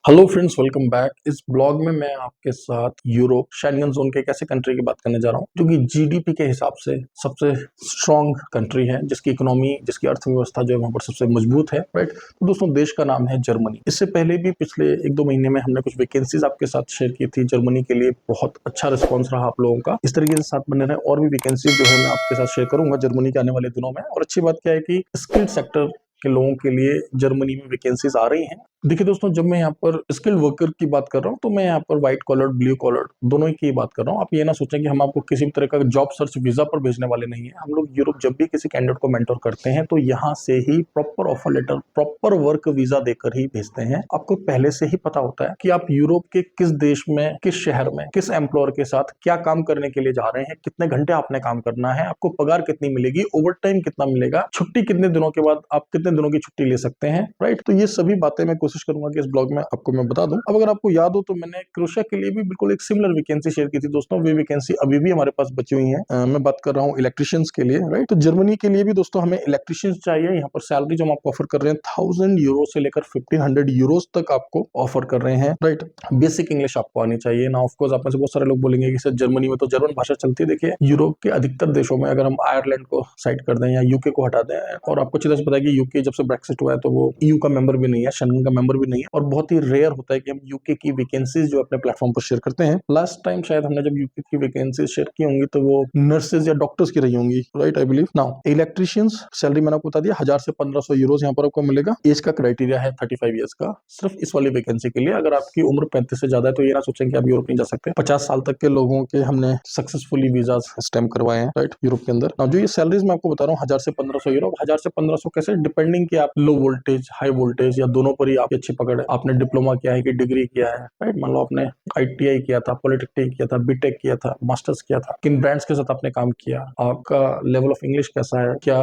Hello friends, welcome back. इस blog में मैं आपके साथ यूरोप शेंगन जोन के एक ऐसे कंट्री की बात करने जा रहा हूं जो कि जीडीपी के हिसाब से सबसे स्ट्रॉन्ग कंट्री है, जिसकी इकोनॉमी, जिसकी अर्थव्यवस्था जो है वहां पर सबसे मजबूत है। राइट। तो दोस्तों, देश का नाम है जर्मनी। इससे पहले भी पिछले 1-2 महीने में हमने कुछ वैकेंसीज आपके साथ शेयर की थी जर्मनी के लिए। बहुत अच्छा रिस्पॉन्स रहा आप लोगों का। इस तरीके से साथ बने रहे और भी वैकेंसीज जो है मैं आपके साथ शेयर करूंगा जर्मनी के आने वाले दिनों में। और अच्छी बात क्या है कि स्किल्ड सेक्टर के लोगों के लिए जर्मनी में वैकेंसीज आ रही हैं। देखिए दोस्तों, जब मैं यहाँ पर स्किल्ड वर्कर की बात कर रहा हूँ तो मैं यहाँ पर व्हाइट कॉलर, ब्लू कॉलर दोनों ही की बात कर रहा हूँ। आप ये ना सोचें कि हम आपको किसी भी तरह का जॉब सर्च वीजा पर भेजने वाले नहीं है। हम लोग यूरोप जब भी किसी कैंडिडेट को मेंटर करते हैं तो यहाँ से ही proper offer letter, proper work visa देकर ही भेजते हैं। आपको पहले से ही पता होता है कि आप यूरोप के किस देश में, किस शहर में, किस एम्प्लॉयर के साथ क्या काम करने के लिए जा रहे हैं, कितने घंटे आपने काम करना है, आपको पगार कितनी मिलेगी, ओवर टाइम कितना मिलेगा, छुट्टी कितने दिनों के बाद आप कितने दिनों की छुट्टी ले सकते हैं। राइट। तो ये सभी बातें मैं कोशिश करूंगा कि इस ब्लॉग में आपको मैं बता दूं। अब अगर आपको याद हो तो मैंने क्रोएशिया के लिए भी बिल्कुल एक सिमिलर वैकेंसी शेयर की थी दोस्तों। वे वैकेंसी अभी भी हमारे पास बची हुई है। मैं बात कर रहा हूँ इलेक्ट्रिशियंस के लिए। राइट। तो जर्मनी के लिए भी दोस्तों हमें इलेक्ट्रिशियंस चाहिए। यहाँ पर सैलरी जो हम आपको ऑफर कर रहे हैं 1000 यूरो से लेकर 1500 यूरोज तक आपको ऑफर कर रहे हैं। राइट। बेसिक इंग्लिश आपको आनी चाहिए ना। ऑफकोर्स आप में से बहुत सारे लोग बोलेंगे कि सर जर्मनी में तो जर्मन भाषा चलती है। देखिए, यूरोप के अधिकतर देशों में, अगर हम आयरलैंड को साइड कर दें या यूके को हटा दें, और आपको अच्छी तरह से पता है कि यूके जब से ब्रेक्सिट हुआ है तो वो ईयू का मेंबर भी नहीं है, शेंगन का मेंबर भी नहीं है, और बहुत ही रेयर होता है कि हम यूके की वैकेंसीज जो अपने प्लेटफॉर्म पर शेयर करते हैं। लास्ट टाइम शायद हमने जब यूके की वैकेंसीज शेयर की होंगी तो वो नर्सेज या डॉक्टर्स की रही होंगी। Right, I believe. Now electricians salary मैंने आपको बता दिया 1000 से 1500 यूरोज यहाँ पर आपको मिलेगा। एज का क्राइटेरिया है 35 ईयर्स का, सिर्फ इस वाली वैकेंसी के लिए। अगर आपकी उम्र 35 से ज्यादा है तो ये ना सोचें कि आप यूरोप नहीं जा सकते। 50 साल तक के लोगों के हमने सक्सेसफुली वीजा स्टैम्प करवाए हैं। राइट, यूरोप के अंदर। जो ये सैलरीज मैं आपको बता रहा हूँ 1000 से 1500 यूरो। 1000 से 1500 कैसे, डिपेंडिंग कि आप लो वोल्टेज, हाई वोल्टेज या दोनों पर ही आपकी अच्छी पकड़ है। आपने डिप्लोमा किया है कि डिग्री किया है। राइट, मान लो आपने आईटीआई किया था, पॉलिटेक्निक किया था, बीटेक किया था, मास्टर्स किया था, किन ब्रांड्स के साथ आपने काम किया, आपका लेवल ऑफ इंग्लिश कैसा है, क्या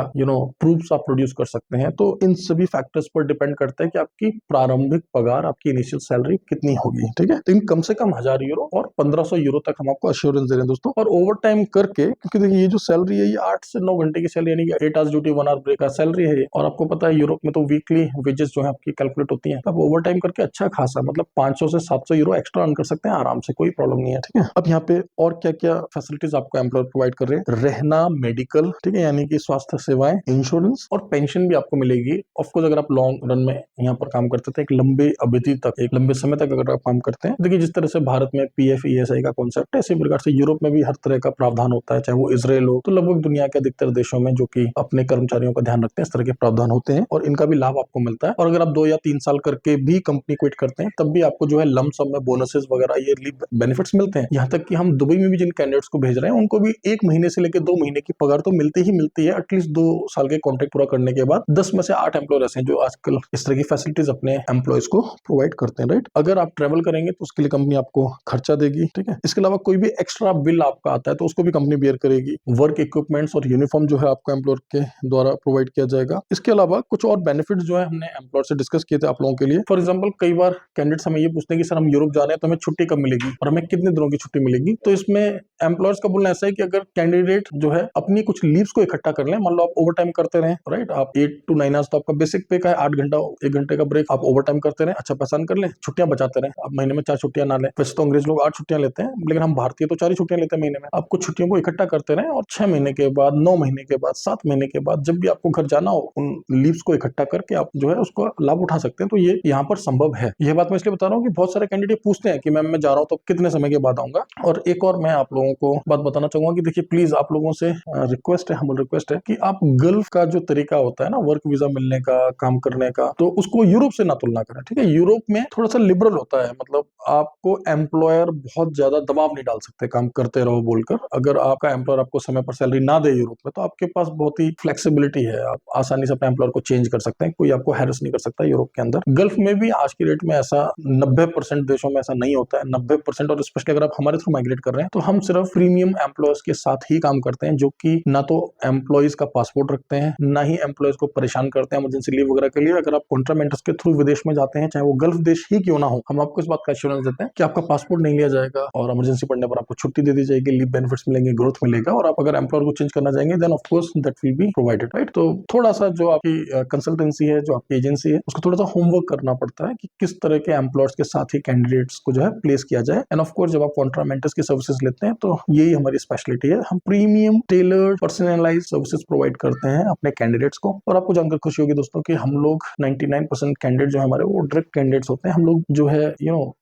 प्रूफ्स आप प्रोड्यूस कर सकते हैं। तो इन सभी फैक्टर्स पर डिपेंड करता है कि आपकी प्रारंभिक पगार, आपकी इनिशियल सैलरी कितनी होगी। ठीक है, तो इन कम से कम 1000 यूरो और 1500 यूरो तक हम आपको अश्योरेंस दे रहे हैं दोस्तों। और ओवर टाइम करके, क्योंकि देखिए ये जो सैलरी है ये 8 से 9 घंटे की सैलरी, यानी कि 8 आवर्स ड्यूटी 1 आवर ब्रेक का सैलरी है। और आपको पता है यूरोप में तो वीकली वेजेस जो है आपकी कैलकुलेट होती है। आप ओवर टाइम करके अच्छा खासा, मतलब 500 से 700 यूरो एक्स्ट्रा अर्न कर सकते हैं आराम से, कोई प्रॉब्लम नहीं है। ठीक है, अब यहाँ पे और क्या क्या फैसिलिटीज आपको एम्प्लॉयर प्रोवाइड कर रहे हैं। रहना, मेडिकल, ठीक है, यानी कि स्वास्थ्य सेवाएं, इंश्योरेंस और पेंशन भी आपको मिलेगी। ऑफकोर्स अगर आप लॉन्ग रन में यहाँ पर काम करते थे, एक लंबे अवधि तक, एक लंबे समय तक अगर आप काम करते हैं, देखिए जिस तरह से भारत में पीएफ ईएसआई का कॉन्सेप्ट है, इसी प्रकार से यूरोप में भी हर तरह का प्रावधान होता है, चाहे वो इजराइल हो। तो लगभग दुनिया के अधिकतर देशों में जो कि अपने कर्मचारियों का ध्यान रखते हैं, इस तरह के प्रावधान होते हैं और इनका भी लाभ आपको मिलता है। और अगर आप 2 या 3 साल करके भी कंपनी क्विट करते हैं तब भी आपको जो है लंप सम में बोनसेस वगैरह, ये बेनिफिट्स मिलते हैं। यहाँ तक कि हम दुबई में भी जिन कैंडिडेट्स को भेज रहे हैं उनको भी 1 महीने से लेकर 2 महीने की पगार तो मिलती ही मिलती है। एटलीस्ट 2 साल के कॉन्ट्रैक्ट पूरा करने के बाद 10 में से 8 एम्प्लॉयर ऐसे हैं जो आजकल इस तरह की फैसिलिटीज अपने एम्प्लॉयज को प्रोवाइड करते हैं। राइट, अगर आप ट्रेवल करेंगे तो उसके लिए कंपनी आपको खर्चा देगी। ठीक है, इसके अलावा कोई भी एक्स्ट्रा बिल आपका आता है तो उसको भी कंपनी बेयर करेगी। वर्क इक्विपमेंट्स और यूनिफॉर्म जो है आपको एम्प्लॉयर के द्वारा प्रोवाइड किया जाएगा। इसके अलावा कुछ और बेनिफिट्स जो है हमने एम्प्लॉयर से डिस्कस किए थे आप लोगों के लिए। फॉर एग्जांपल, कई बार कैंडिडेट्स हमें ये पूछते हैं कि सर हम यूरोप जा रहे हैं तो हमें छुट्टी कब मिलेगी और हमें कितने दिनों की छुट्टी मिलेगी। तो इसमें एम्प्लॉयर्स का बोलना ऐसा है कि अगर कैंडिडेट जो है अपनी कुछ लीव्स को इकट्ठा कर लें, मान लो आप ओवर टाइम करते रहे, राइट, आप 8 to 9 आवर्स तो आपका बेसिक पे का है, 8 घंटा, 1 घंटे का ब्रेक, आप ओवर टाइम करते रहे, अच्छा पैसा कर लें, छुट्टियां बचाते रहे। आप महीने में 4 छुट्टियां ना लें। वैसे तो अंग्रेज लोग 8 छुट्टियां लेते हैं, लेकिन हम भारतीय तो 4 ही छुट्टियां लेते हैं महीने में। आप कुछ छुट्टियों को इकट्ठा करते रहे और 6 महीने के बाद, 9 महीने के बाद, 7 महीने के बाद जब भी आपको घर जाना हो, उन लीव्स को इकट्ठा करके आप जो है उसको लाभ उठा सकते हैं। तो ये यहाँ पर संभव है। यह बात मैं इसलिए बता रहा हूँ कि बहुत सारे कैंडिडेट पूछते हैं कि मैम मैं जा रहा हूँ तो कितने समय के बाद आऊंगा। और एक और मैं आप लोगों को बात बताना चाहूंगा कि देखिए प्लीज आप लोगों से रिक्वेस्ट है, हम्बल रिक्वेस्ट है कि आप गल्फ का जो तरीका होता है ना वर्क वीजा मिलने का, काम करने का, तो उसको यूरोप से ना तुलना करें। ठीक है, यूरोप में थोड़ा सा लिबरल होता है, मतलब आपको एम्प्लॉयर बहुत ज्यादा दबाव नहीं डाल सकते काम करते रहो बोलकर। अगर आपका एम्प्लॉयर आपको समय पर सैलरी ना दे यूरोप में तो आपके पास बहुत ही फ्लेक्सिबिलिटी है, आप आसानी से अपने एम्प्लॉयर को चेंज कर सकते हैं, कोई आपको हैरेस नहीं कर सकता यूरोप के अंदर। गल्फ में भी आज की डेट में ऐसा 90% देशों में ऐसा नहीं होता है, 90%। और स्पेशली अगर आप हमारे थ्रू माइग्रेट कर रहे हैं तो हम सिर्फ प्रीमियम एम्प्लॉयर्स के साथ ही काम करते हैं, जो कि ना तो एम्प्लॉयज का पासपोर्ट रखते हैं, ना ही एम्प्लॉयज को परेशान करते हैं इमरजेंसी लीव वगैरह के लिए। अगर आप कॉन्ट्रामेंटर्स के थ्रू विदेश में जाते हैं, चाहे वो गल्फ देश ही क्यों ना हो, हम आपको इस बात का एश्योरेंस देते हैं कि आपका पासपोर्ट नहीं लिया जाएगा और इमरजेंसी पड़ने पर आपको छुट्टी दे दी जाएगी, लीव बेनिफिट्स मिलेंगे, ग्रोथ मिलेगा। और आप अगर एम्प्लॉयर को चेंज करना चाहेंगे then of course that will be provided. Right, तो थोड़ा सा जो आपकी कंसल्टेंसी है, जो आपकी एजेंसी है, उसको थोड़ा सा होमवर्क करना पड़ता है कि किस तरह के एम्प्लॉयर्स के साथ ही कैंडिडेट्स को जो है प्लेस किया जाए। एंड ऑफ कोर्स जब आप कॉन्ट्रा मेंटर्स की सर्विसेज लेते हैं तो यही हमारी स्पेशलिटी है। हम premium tailored personalised services provide करते हैं अपने कैंडिडेट्स को। और आपको जानकर खुशी होगी दोस्तों कि हम लोग 99% कैंडिडेट जो हमारे वो डायरेक्ट कैंडिडेट्स होते हैं। हम लोग जो है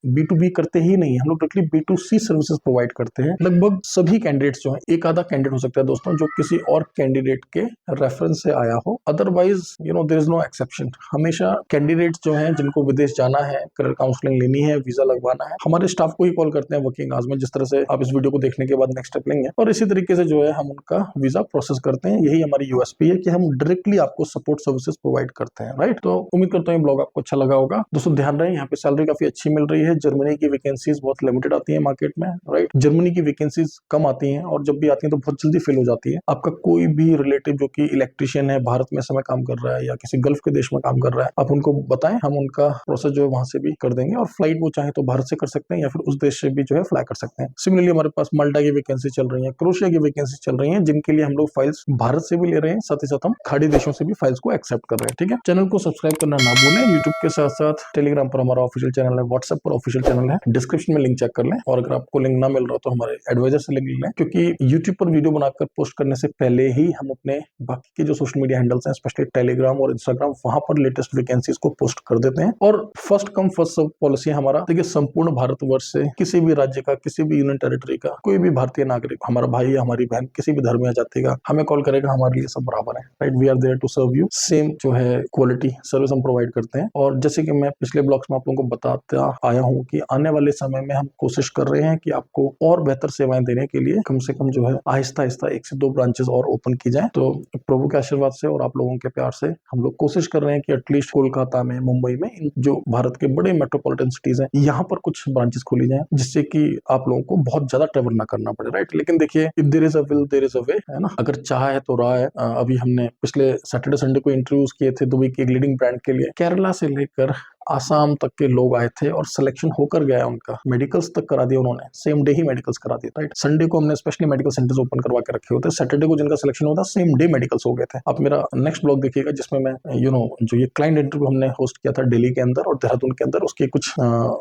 B2B करते ही नहीं, हम लोग डायरेक्टली B2C सर्विसेज प्रोवाइड करते हैं। लगभग सभी कैंडिडेट्स जो है, एक आधा कैंडिडेट हो सकता है दोस्तों जो किसी और कैंडिडेट के रेफरेंस से आया हो, otherwise there is no exception. हमेशा कैंडिडेट्स जो हैं जिनको विदेश जाना है, करियर काउंसलिंग लेनी है, वीजा लगवाना है, हमारे स्टाफ को ही कॉल करते हैं वर्किंग आवर्स में, जिस तरह से आप इस वीडियो को देखने के बाद नेक्स्ट स्टेप लेंगे। और इसी तरीके से जो है हम उनका वीजा प्रोसेस करते हैं। यही हमारी यूएसपी है कि हम डायरेक्टली आपको सपोर्ट सर्विसेज प्रोवाइड करते हैं, राइट। तो उम्मीद करता हूँ ब्लॉग आपको अच्छा लगा होगा दोस्तों। ध्यान रहे यहाँ पे सैलरी काफी अच्छी मिल रही है। जर्मनी की वैकेंसीज बहुत लिमिटेड आती है मार्केट में, राइट। जर्मनी की वैकेंसीज कम आती हैं और जब भी आती हैं तो बहुत जल्दी फिल हो जाती है। आपका कोई भी रिलेटिव जो कि इलेक्ट्रिशियन है, भारत में समय काम कर रहा है या किसी गल्फ के देश में काम कर रहा है, आप उनको बताएं, हम उनका प्रोसेस जो है वहां से भी कर देंगे। और फ्लाइट वो चाहे तो भारत से कर सकते हैं या फिर उस देश से भी जो है फ्लाई कर सकते हैं। सिमिलरली हमारे पास माल्टा की वैकेंसी चल रही है, क्रोएशिया की वैकेंसी चल रही है, जिनके लिए हम लोग फाइल्स भारत से भी ले रहे हैं, साथ ही साथ हम खाड़ी देशों से भी फाइल्स को एक्सेप्ट कर रहे हैं, ठीक है। चैनल को सब्सक्राइब करना ना भूलें। यूट्यूब के साथ साथ टेलीग्राम पर हमारा ऑफिशियल चैनल है, व्हाट्सएप पर ऑफिशियल चैनल है, डिस्क्रिप्शन में लिंक चेक कर लें। और अगर आपको लिंक ना मिल रहा तो हमारे एडवाइजर से लिंक ले लें, क्योंकि यूट्यूब पर वीडियो बनाकर पोस्ट करने से पहले ही हम अपने बाकी के जो सोशल मीडिया हैंडल्स हैं, स्पेशली टेलीग्राम और इंस्टाग्राम, वहां पर लेटेस्ट वैकेंसीज को पोस्ट कर देते हैं। और first come first serve policy हमारा, देखिए संपूर्ण भारतवर्ष से किसी भी राज्य का, किसी भी यूनियन टेरिटरी का कोई भी भारतीय नागरिक, हमारा भाई या हमारी बहन, किसी भी धर्म या जाति का हमें कॉल करेगा, हमारे लिए सब बराबर है, right. We are there to serve you. Same जो है क्वालिटी सर्विस हम प्रोवाइड करते हैं। और जैसे कि मैं पिछले ब्लॉग्स में आप लोगों को बताता आया हूँ कि आने वाले समय में हम कोशिश कर रहे हैं कि आपको और बेहतर सेवाएं देने के लिए कम से कम जो है आहिस्ता आहिस्ता 1 से 2 ब्रांचेस और ओपन की जाए। तो प्रभु के आशीर्वाद से और आप लोगों के प्यार से हम लोग कोशिश कर रहे हैं कि एटलीस्ट कोलकाता में, मुंबई में, जो भारत के बड़े मेट्रोपॉलिटन सिटीज हैं, यहाँ पर कुछ ब्रांचेस खोली जाए, जिससे कि आप लोगों को बहुत ज्यादा ट्रेवल ना करना पड़े, राइट। लेकिन देखिए, if there is a will there is a way, है ना। अगर चाह है तो राह है। अभी हमने पिछले सैटरडे संडे को इंटरव्यूज किए थे दुबई की एक लीडिंग ब्रांड के लिए। केरला से लेकर आसाम तक के लोग आए थे और सिलेक्शन होकर गया उनका। मेडिकल्स तक करा दिया उन्होंने, सेम डे ही मेडिकल्स करा दिया, राइट। संडे को हमने स्पेशली मेडिकल सेंटर्स ओपन करवा के रखे होते, सैटरडे को जिनका सिलेक्शन होता सेम डे मेडिकल्स हो गए थे। आप मेरा नेक्स्ट ब्लॉग देखिएगा जिसमें मैं जो ये क्लाइंट इंटरव्यू हमने होस्ट किया था दिल्ली के अंदर और देहरादून के अंदर, उसके कुछ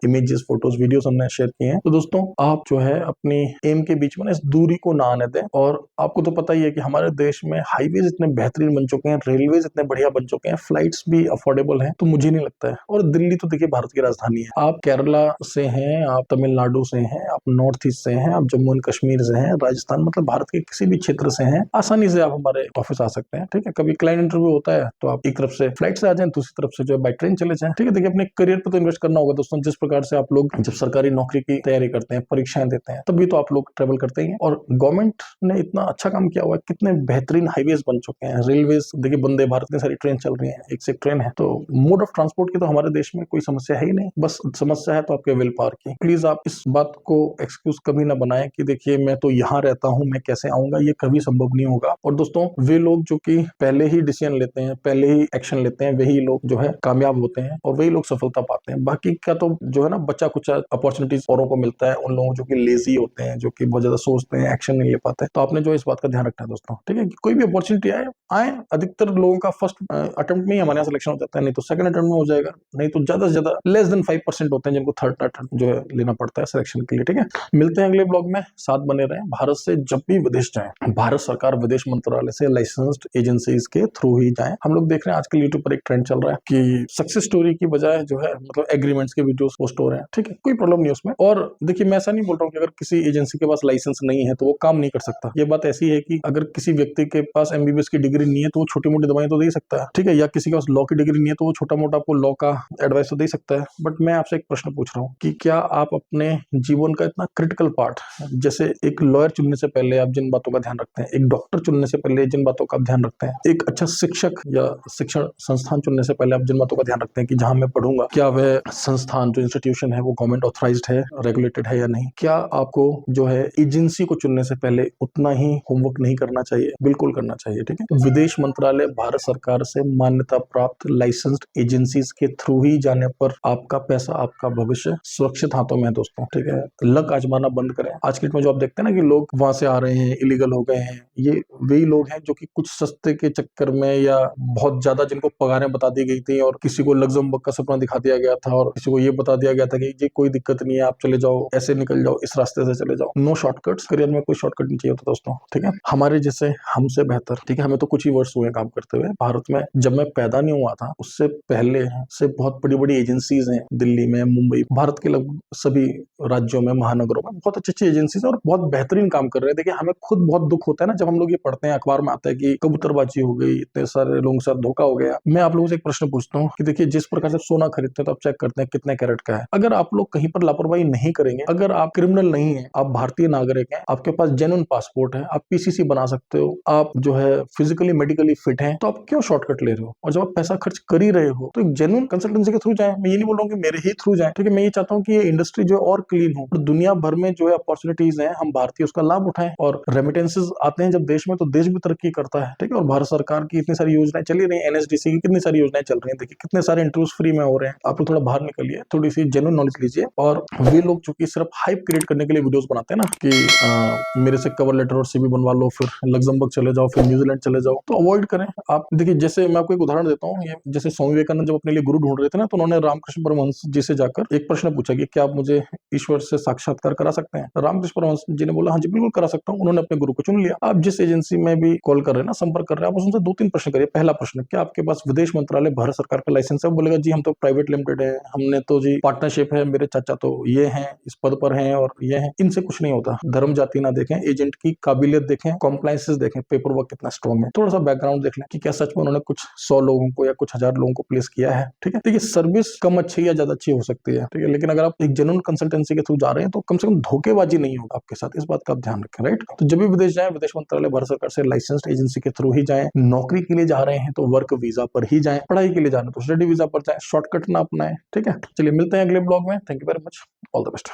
इमेजेस, फोटोज, वीडियोस हमने शेयर किए हैं। तो दोस्तों, आप जो है अपनी एम के बीच में ना इस दूरी को ना आने दें। और आपको तो पता ही है कि हमारे देश में हाईवेज इतने बेहतरीन बन चुके हैं, रेलवेज इतने बढ़िया बन चुके हैं, फ्लाइट्स भी अफोर्डेबल हैं, तो मुझे नहीं लगता है। और दिल्ली तो देखिए भारत की राजधानी है। आप केरला से हैं, आप तमिलनाडु से हैं, आप नॉर्थ ईस्ट से हैं, आप जम्मू एंड कश्मीर से हैं, राजस्थान, मतलब भारत के किसी भी क्षेत्र से हैं, आसानी से आप हमारे ऑफिस आ सकते हैं, ठीक है। कभी क्लाइंट इंटरव्यू होता है तो आप एक तरफ से फ्लाइट से आ जाएं, दूसरी तरफ से जो है बाय ट्रेन चले जाएं, ठीक है। देखिए, अपने करियर पर तो इन्वेस्ट करना होगा दोस्तों। जिस प्रकार से आप लोग जब सरकारी नौकरी की तैयारी करते हैं, परीक्षाएं देते हैं, तभी तो आप लोग ट्रेवल करते ही हैं। और गवर्नमेंट ने इतना अच्छा काम किया हुआ है, कितने बेहतरीन हाईवेज बन चुके हैं, रेलवेज देखिए, वंदे भारत में सारी ट्रेन चल रही है, एक से एक ट्रेन है। तो मोड ऑफ ट्रांसपोर्ट की तो हमारे देश में कोई समस्या है ही नहीं, बस समस्या है तो आपके विल पावर की। प्लीज आप इस बात को एक्सक्यूज कभी ना बनाएं कि देखिए मैं तो यहाँ रहता हूँ, मैं कैसे आऊंगा, ये कभी संभव नहीं होगा। और दोस्तों, वे लोग जो कि पहले ही डिसीजन लेते हैं, पहले ही एक्शन लेते हैं, वही लोग जो है कामयाब होते हैं और वही लोग सफलता पाते हैं। बाकी का तो जो है ना बच्चा कुछ अपॉर्चुनिटीज औरों को मिलता है, उन लोगों जो कि लेजी होते हैं, जो कि बहुत ज्यादा सोचते हैं, एक्शन नहीं ले पाते। तो आपने जो इस बात का ध्यान रखना है दोस्तों, ठीक है। कोई भी अपॉर्चुनिटी आए, अधिकतर लोगों का फर्स्ट अटेम्प्ट में ही हमारे यहाँ सिलेक्शन हो जाता है, नहीं तो सेकंड अटेम्प्ट में हो जाएगा, नहीं तो ज्यादा से ज्यादा लेस देन 5% होते हैं जिनको थर्ड अटेम्प्ट जो है लेना पड़ता है सिलेक्शन के लिए, ठीक है। मिलते हैं अगले ब्लॉग में, साथ बने रहें। भारत से जब भी विदेश जाएं, भारत सरकार विदेश मंत्रालय से लाइसेंस्ड एजेंसीज के थ्रू ही जाएं। हम लोग देख रहे हैं आजकल यूट्यूब पर एक ट्रेंड चल रहा है कि सक्सेस स्टोरी की बजाय जो है मतलब एग्रीमेंट्स के वीडियोस पोस्ट हो रहे हैं, ठीक है। कोई प्रॉब्लम नहीं उसमें। और देखिए, मैं ऐसा नहीं बोल रहा हूँ कि अगर किसी एजेंसी के पास लाइसेंस नहीं है तो वो काम नहीं कर सकता। ये बात ऐसी है कि अगर किसी व्यक्ति के पास MBBS की डिग्री नहीं है तो वो छोटी मोटी दवाएं तो दे सकता है, ठीक है। या किसी के पास लॉ की डिग्री नहीं है तो वो छोटा मोटा आपको लॉ का एडवाइस तो दे सकता है। बट मैं आपसे एक प्रश्न पूछ रहा हूँ कि क्या आप अपने जीवन का इतना क्रिटिकल पार्ट, जैसे एक लॉयर चुनने से पहले आप जिन बातों का ध्यान रखते हैं, एक डॉक्टर चुनने से पहले जिन बातों का आप ध्यान रखते हैं, एक अच्छा शिक्षक या शिक्षण संस्थान चुनने से पहले आप जिन बातों का ध्यान रखते हैं कि जहां मैं पढ़ूंगा, क्या वह संस्थान जो इंस्टीट्यूशन है वो गवर्नमेंट ऑथराइज्ड है, रेगुलेटेड है या नहीं, क्या आपको जो है एजेंसी को चुनने से पहले उतना ही होमवर्क नहीं करना चाहिए? बिल्कुल करना चाहिए, ठीक है। विदेश मंत्रालय भारत सरकार से मान्यता प्राप्त लाइसेंस्ड एजेंसीज के थ्रू ही कभी जाने पर आपका पैसा, आपका भविष्य सुरक्षित हाथों में है दोस्तों, ठीक है। लक आजमाना बंद करें। आज के डेट में जो आप देखते हैं ना कि लोग वहां से आ रहे हैं, इलीगल हो गए हैं, ये वही लोग हैं जो कि कुछ सस्ते के चक्कर में या बहुत ज्यादा जिनको पगारें बता दी गई थी और किसी को लग्जमबर्ग का सपना दिखा दिया गया था और किसी को ये बता दिया गया था कि ये कोई दिक्कत नहीं है, आप चले जाओ, ऐसे निकल जाओ, इस रास्ते से चले जाओ। नो शॉर्टकट्स, करियर में कोई शॉर्टकट नहीं चाहिए होता दोस्तों, ठीक है। हमारे जैसे हमसे बेहतर, ठीक है, हमें तो कुछ ही वर्ष हुए काम करते हुए भारत में। जब मैं पैदा नहीं हुआ था उससे पहले से बहुत बड़ी बड़ी एजेंसीज हैं दिल्ली में, मुंबई, भारत के लगभग सभी राज्यों में, महानगरों में बहुत अच्छी अच्छी एजेंसीज हैं और बहुत बेहतरीन काम कर रहे हैं। देखिए हमें खुद बहुत दुख होता है ना जब हम लोग ये पढ़ते हैं, अखबार में आता है कि कबूतरबाजी हो गई, इतने सारे लोगों के साथ धोखा हो गया। मैं आप लोगों से एक प्रश्न पूछता हूँ कि देखिए जिस प्रकार से सोना खरीदते हैं तो आप चेक करते हैं कितने कैरेट का है। अगर आप लोग कहीं पर लापरवाही नहीं करेंगे, अगर आप क्रिमिनल नहीं है, आप भारतीय नागरिक हैं, आपके पास जेन्युइन पासपोर्ट है, आप पीसीसी बना सकते हो, आप जो है फिजिकली मेडिकली फिट हैं, तो आप क्यों शॉर्टकट ले रहे हो? और जब आप पैसा खर्च कर ही रहे हो तो एक जेन्युइन कंसल्टेंसी के थ्रू जाए। मैं ये नहीं बोल रहा हूँ कि मेरे ही थ्रू जाए, ठीक है। मैं ये चाहता हूँ कि ये इंडस्ट्री जो है और क्लीन हो और दुनिया भर में जो है अपॉर्चुनिटीज हैं, हम भारतीय उसका लाभ उठाएं और रेमिटेंसेज आते हैं जब देश में, तो देश भी तरक्की करता है, ठीक है। और भारत सरकार की इतनी सारी योजनाएं चली रही है, एनएसडीसी की कितनी सारी योजनाएं चल रही है, देखिए कितने सारे इंटरव्यूज फ्री में हो रहे हैं। आप लोग थोड़ा बाहर निकलिए, थोड़ी सी जेन्युइन नॉलेज लीजिए। और वे लोग जो कि सिर्फ हाइप क्रिएट करने के लिए वीडियोस बनाते हैं ना कि मेरे से कवर लेटर और सीवी बनवा लो, फिर लग्जमबर्ग चले जाओ, फिर न्यूजीलैंड चले जाओ, तो अवॉइड करें आप। देखिए जैसे मैं आपको एक उदाहरण देता हूँ, ये जैसे स्वामी विवेकानंद जब अपने लिए गुरु ढूंढ रहे थे ना, तो उन्होंने रामकृष्ण परमहंस जी से जाकर एक प्रश्न पूछा कि क्या आप मुझे ईश्वर से साक्षात्कार करा सकते हैं? रामकृष्ण परमहंस जी ने बोला हाँ जी बिल्कुल करा सकता हूँ। उन्होंने अपने गुरु को चुन लिया। आप जिस एजेंसी में भी कॉल कर रहे हैं ना, संपर्क कर रहे हैं, आप उनसे 2-3 प्रश्न करिए। पहला प्रश्न, क्या आपके पास विदेश मंत्रालय भारत सरकार का लाइसेंस है? बोलेगा जी हम तो प्राइवेट लिमिटेड है, हमने तो जी पार्टनरशिप है, मेरे चाचा तो ये हैं, इस पद पर हैं और ये हैं। इनसे कुछ नहीं होता। धर्म जाति ना देखें, एजेंट की काबिलियत देखें, कॉम्प्लायंसेस देखें, पेपर वर्क कितना स्ट्रॉन्ग है, थोड़ा सा बैकग्राउंड देख लें कि क्या सच में उन्होंने कुछ 100 लोगों को या कुछ 1000 लोगों को प्लेस किया है, ठीक है। देखिए सर्विस कम अच्छी या ज्यादा अच्छी हो सकती है, ठीक है, लेकिन अगर आप एक जेन्युइन कंसल्टेंसी के थ्रू जा रहे हैं तो कम से कम धोखेबाजी नहीं होगा आपके साथ, इस बात का आप ध्यान रखें, राइट। तो जब भी विदेश जाए, विदेश मंत्रालय भारत सरकार से लाइसेंस्ड एजेंसी के थ्रू ही जाएं। नौकरी के लिए जा रहे हैं तो वर्क वीजा पर ही जाएं, पढ़ाई के लिए जा रहे हैं तो स्टडी वीजा पर जाएं, शॉर्टकट ना अपनाएं, ठीक है। चलिए मिलते हैं अगले ब्लॉग में। Thank you very much, all the best.